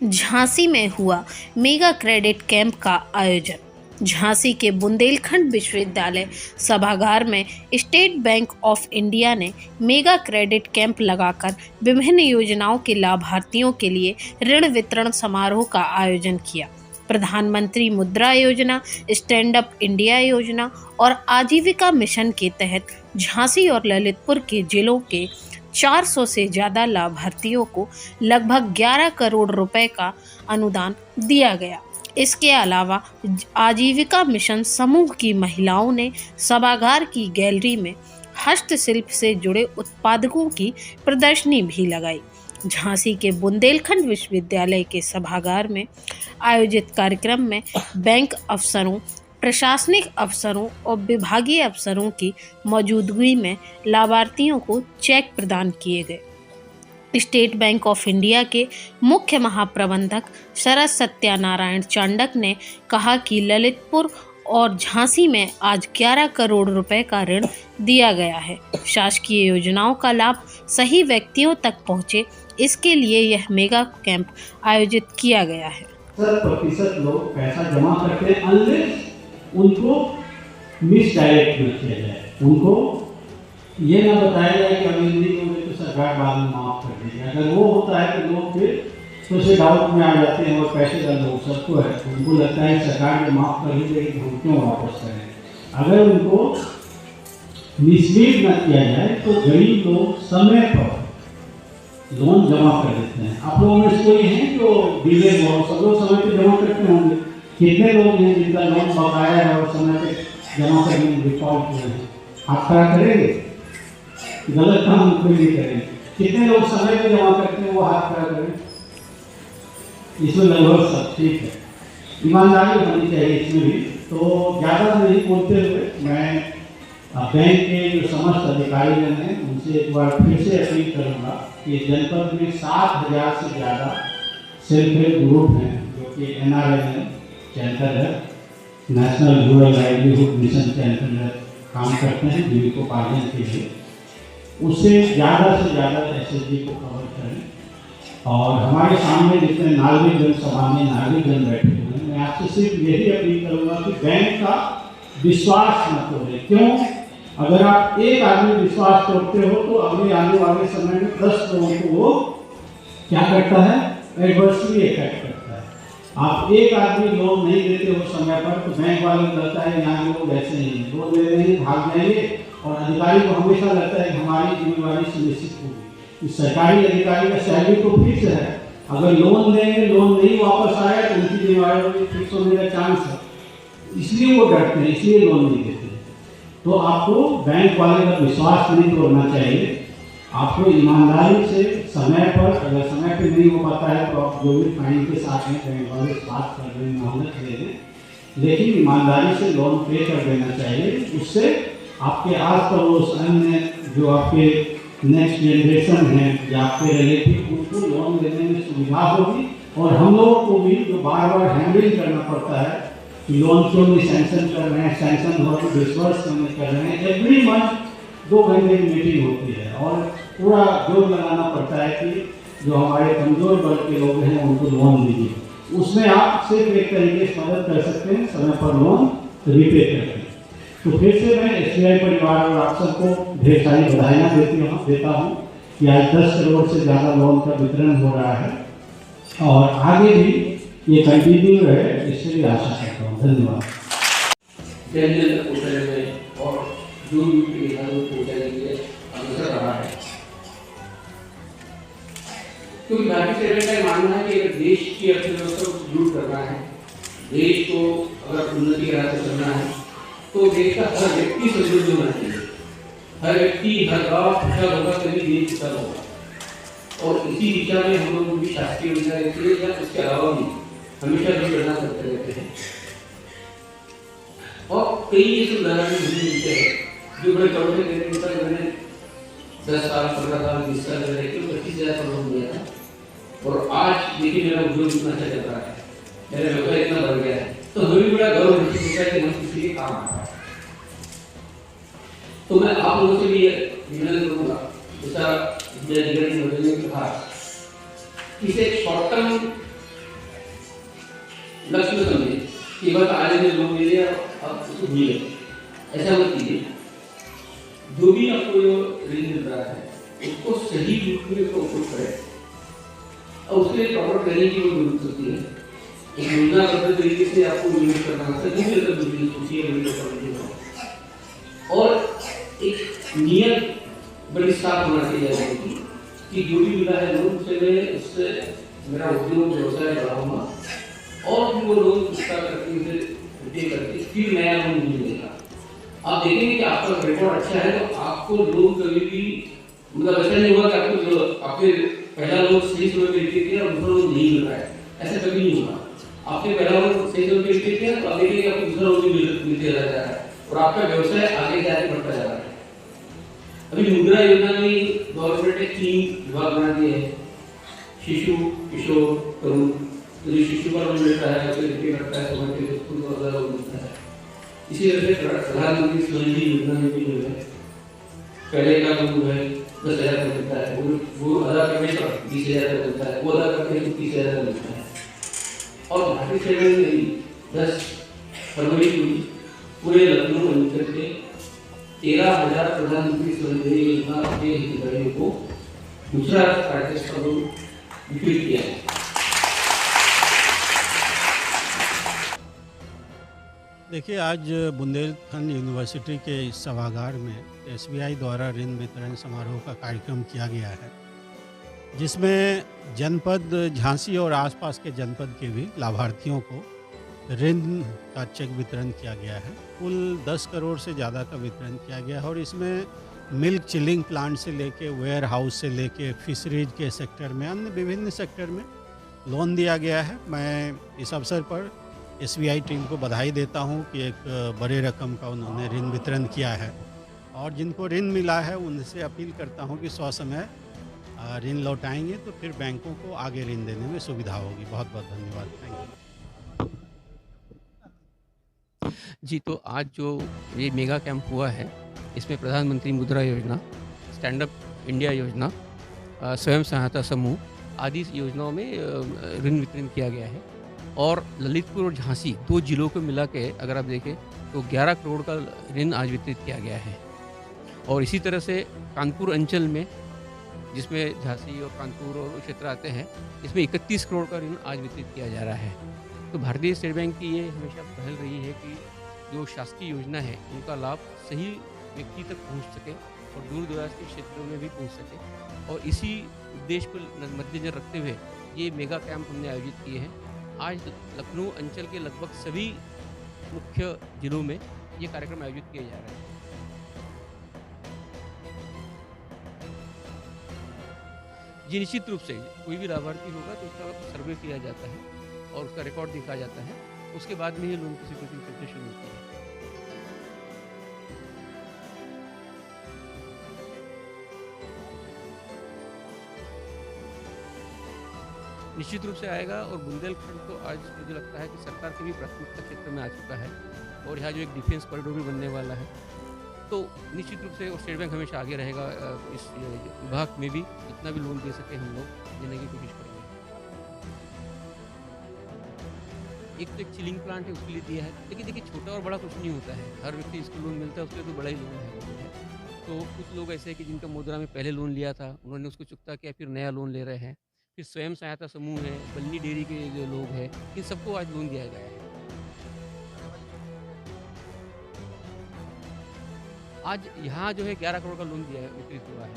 झांसी में हुआ mega credit camp का आयोजन। झांसी के बुंदेलखंड विश्वविद्यालय सभागार में स्टेट बैंक ऑफ इंडिया ने मेगा क्रेडिट कैंप लगाकर विभिन्न योजनाओं के लाभार्थियों के लिए ऋण वितरण समारोह का आयोजन किया। प्रधानमंत्री मुद्रा योजना, स्टैंड अप इंडिया योजना और आजीविका मिशन के तहत झांसी और ललितपुर के जिलों के 400 से ज़्यादा लाभार्थियों को लगभग 11 करोड़ रुपए का अनुदान दिया गया। इसके अलावा आजीविका मिशन समूह की महिलाओं ने सभागार की गैलरी में हस्तशिल्प से जुड़े उत्पादकों की प्रदर्शनी भी लगाई। झांसी के बुंदेलखंड विश्वविद्यालय के सभागार में आयोजित कार्यक्रम में बैंक अफसरों, प्रशासनिक अफसरों और विभागीय अफसरों की मौजूदगी में लाभार्थियों को चेक प्रदान किए गए। स्टेट बैंक ऑफ इंडिया के मुख्य महाप्रबंधक शरद सत्यानारायण चांडक ने कहा कि ललितपुर और झांसी में आज 11 करोड़ रुपए का ऋण दिया गया है। शासकीय योजनाओं का लाभ सही व्यक्तियों तक पहुंचे, इसके लिए यह मेगा कैंप आयोजित किया गया है। 70% लोग पैसा जमा करते हैं अनलेस उनको मिसडायरेक्ट न किया जाए, उनको ये ना बताया जाए कि अभी नहीं होंगे तो सरकार बाद में माफ़ कर देगी। अगर वो होता है तो लोग फिर तो से डाउट में आ जाते हैं और पैसे का लोग सबको है, उनको लगता है सरकार ने माफ़ कर ही देगी, हम क्यों वापस करें। अगर उनको मिसलीड न किया जाए तो गरीब लोग समय पर लोन जमा कर देते हैं। आप लोगों में कोई है जो डिले हो, सब लोग समय पर जमा करते होंगे। कितने लोग हैं जिनका लोन बकाया है और समय पे जमा करने में डिफॉल्ट हुए हैं? आप खड़ा करेंगे, गलत काम कोई नहीं करेंगे। कितने लोग समय पे जमा करते हैं वो हाथ खड़ा करें। इसमें लगभग सब ठीक है, ईमानदारी होनी चाहिए इसमें भी। तो ज़्यादा नहीं बोलते हुए मैं बैंक के जो समस्त अधिकारीगण हैं उनसे एक बार फिर से अपील करूँगा कि जनपद में 7,000 से ज़्यादा सेल्फ हेल्प ग्रुप हैं जो कि NRLM के अंतर्गत नेशनल रूरल लाइवलीहुड मिशन के अंतर्गत काम करते हैं जीविकोपार्जन के लिए। उससे ज़्यादा से ज़्यादा SHG को कवर करें। और हमारे सामने जितने नागरिकगण, सामान्य नागरिकगण बैठे हुए हैं, मैं आपसे सिर्फ यही अपील करूँगा कि बैंक का विश्वास न तोड़ें। क्यों? अगर आप एक आदमी विश्वास तोड़ते हो तो अगले आने वाले समय में 10 लोगों को वो क्या करता है, एडवर्सली इफेक्ट करता है। आप एक आदमी लोन नहीं देते हो समय पर तो बैंक वाले को लगता है यहाँ लोग ऐसे ही लोन ले रहे हैं, भाग जाएंगे। और अधिकारी को हमेशा लगता है कि हमारी जिम्मेवारी सुनिश्चित होगी। इस सरकारी अधिकारी का सैलरी तो फिक्स है, अगर लोन देंगे, लोन नहीं वापस आया तो उनकी जिम्मेवारी फिक्स होने का चांस है, इसलिए वो डरते हैं, इसलिए लोन नहीं देते। तो आपको बैंक वाले का विश्वास नहीं तोड़ना चाहिए। आपको ईमानदारी से समय पर, अगर समय पर नहीं हो पाता है तो आप जो भी फाइन के साथ में बैंक वाले बात कर रहे हैं, मोहलत दे दें, लेकिन ईमानदारी से लोन पे कर देना चाहिए। उससे आपके आस पड़ोस अन्य जो आपके नेक्स्ट जनरेशन है या आपके रिलेटिव, उनको लोन देने में सुविधा होगी। और हम लोगों को भी जो बार बार हैंडलिंग करना पड़ता है कि लोन क्यों नहीं सैंक्शन कर रहे हैं, सैंक्शन हो तो डिसबर्स क्यों नहीं कर रहे हैं। एवरी मंथ 2 घंटे की मीटिंग होती है और पूरा जोर लगाना पड़ता है कि जो हमारे कमज़ोर वर्ग के लोग हैं उनको लोन दीजिए। उसमें आप सिर्फ एक तरीके से मदद कर सकते हैं, समय पर लोन रीपे करके। तो फिर से मैं SBI परिवार और आप सबको ढेर सारी बधाइयाँ देता हूँ कि आज 10 करोड़ से ज़्यादा लोन का वितरण हो रहा है और आगे भी ये कंटिन्यू रहे, इससे भी आशा करता हूँ। धन्यवाद। और जो पहुँचाने के लिए अवसर रहा है, क्योंकि भारतीय स्टेट बैंक का मानना है कि अगर देश की अर्थव्यवस्था को सुदृढ़ करना है, देश को अगर उन्नति का रास्ता चलना है तो देश का हर व्यक्ति सुदृढ़ होना चाहिए। हर व्यक्ति, हर गाँव खुशहाल होगा तभी देश विकसित होगा। और इसी दिशा में हम लोग भी शासकीय योजना रहती है या इसके अलावा भी हमेशा भी गणना करते रहते हैं। और कई ऐसे उदाहरण मिलते हैं जो बड़े करोड़ में देने पर मैंने 10 साल, 15 साल, 20 साल रह के 25,000 करोड़ दिया था। और आज देखिए मेरा उद्योग इतना अच्छा चल रहा है, मेरा व्यवसाय इतना बढ़ गया है, तो हमें बड़ा गर्व महसूस होता है कि हम किसी के काम आ रहा है। तो मैं आप लोगों से भी निवेदन करूँगा, जैसा ने कहा कि इसे शॉर्ट टर्म लक्ष्य में समझिए कि बस आने में लोग ले लिया अब उसको भूल गए, ऐसा मत कीजिए। जो भी आपको ऋण मिल रहा है उसको सही रूप में उसका उपयोग करें और उसके लिए प्रॉपर ट्रेनिंग की जरूरत होती है। एक योजनाबद्ध तरीके से आपको निवेश करना होता है, जिससे अगर बिजनेस होती है निवेश करना और एक नियत बड़ी साफ होना चाहिए कि जो भी मिला है लोन उससे मेरा उद्योग व्यवसाय बढ़ाऊंगा और फिर वो लोन चुकता करके उसे पे करके फिर नया लोन मिलेगा। आप देखेंगे कि आपका रिकॉर्ड अच्छा है तो आपको लोन कभी भी मतलब ऐसा नहीं होगा कि आपको आपके पहला लोन सही समय पे लेके किया और दूसरा लोन नहीं मिल रहा है, ऐसा कभी नहीं होगा। आपने पहला लोन सही समय पे लेके किया तो आप देखेंगे आपको दूसरा लोन भी मिलते जा रहा है और आपका व्यवसाय आगे जाके बढ़ता जा रहा है। अभी मुद्रा योजना में गवर्नमेंट ने 3 विभाग बना दिए हैं, शिशु, किशोर, तरुण। तो जो शिशु का लोन मिलता है उसे रिपे करता है समय पे स्कूल का वाला लोन मिलता है। इसी तरह से प्रधानमंत्री स्वनिधि योजना में भी जो है पहले का लोन जो है 10,000 का मिलता है, वो अदा करने पर 20,000 का मिलता है, वो अदा करने पर 30,000 का मिलता है। और भारतीय स्टेट बैंक ने 10 फरवरी को पूरे लखनऊ अंचल के 13,000 प्रधानमंत्री स्वनिधि योजना के हितग्राहियों को दूसरा पैकेज का लोन वितरित किया है। देखिए, आज बुंदेलखंड यूनिवर्सिटी के इस सभागार में एसबीआई द्वारा ऋण वितरण समारोह का कार्यक्रम किया गया है, जिसमें जनपद झांसी और आसपास के जनपद के भी लाभार्थियों को ऋण का चेक वितरण किया गया है। कुल 10 करोड़ से ज़्यादा का वितरण किया गया है और इसमें मिल्क चिलिंग प्लांट से लेके वेयर हाउस से लेके फिशरीज के सेक्टर में अन्य विभिन्न सेक्टर में लोन दिया गया है। मैं इस अवसर पर एसबीआई टीम को बधाई देता हूं कि एक बड़े रकम का उन्होंने ऋण वितरण किया है और जिनको ऋण मिला है उनसे अपील करता हूं कि ससमय ऋण लौटाएंगे तो फिर बैंकों को आगे ऋण देने में सुविधा होगी। बहुत बहुत धन्यवाद। Thank you. जी, तो आज जो ये मेगा कैंप हुआ है इसमें प्रधानमंत्री मुद्रा योजना, स्टैंड अप इंडिया योजना, स्वयं सहायता समूह आदि योजनाओं में ऋण वितरण किया गया है और ललितपुर और झांसी 2 जिलों को मिला के अगर आप देखें तो 11 करोड़ का ऋण आज वितरित किया गया है। और इसी तरह से कानपुर अंचल में, जिसमें झांसी और कानपुर और क्षेत्र आते हैं, इसमें 31 करोड़ का ऋण आज वितरित किया जा रहा है। तो भारतीय स्टेट बैंक की ये हमेशा पहल रही है कि जो शासकीय योजना है उनका लाभ सही व्यक्ति तक पहुंच सके और दूर दराज के क्षेत्रों में भी पहुंच सके। और इसी उद्देश्य को मद्देनजर रखते हुए ये मेगा कैंप हमने आयोजित किए हैं। आज लखनऊ अंचल के लगभग सभी मुख्य जिलों में ये कार्यक्रम आयोजित किए जा रहे हैं। जी, निश्चित रूप से कोई भी लाभार्थी होगा तो उसका सर्वे किया जाता है और उसका रिकॉर्ड दिखा जाता है, उसके बाद में ये लोन की स्वीकृति प्रक्रिया शुरू होती है। निश्चित रूप से आएगा और बुंदेलखंड तो आज मुझे लगता है कि सरकार के भी प्राथमिकता क्षेत्र में आ चुका है और यहाँ जो एक डिफेंस कॉरिडोर भी बनने वाला है, तो निश्चित रूप से स्टेट बैंक हमेशा आगे रहेगा। इस विभाग में भी जितना भी लोन दे सके हम लोग देने की कोशिश करेंगे। एक तो एक चिलिंग प्लांट है, उसके लिए दिया है, लेकिन देखिए छोटा और बड़ा कुछ नहीं होता है, हर व्यक्ति इसको लोन मिलता है उसके लिए तो बड़ा ही लोन है। तो कुछ लोग ऐसे हैं कि जिनका मुद्रा में पहले लोन लिया था, उन्होंने उसको चुकता किया, फिर नया लोन ले रहे हैं। फिर स्वयं सहायता समूह है, बल्ली डेयरी के जो लोग हैं, इन सबको आज लोन दिया गया है। आज यहाँ जो है 11 करोड़ का लोन दिया है, वितरित हुआ है।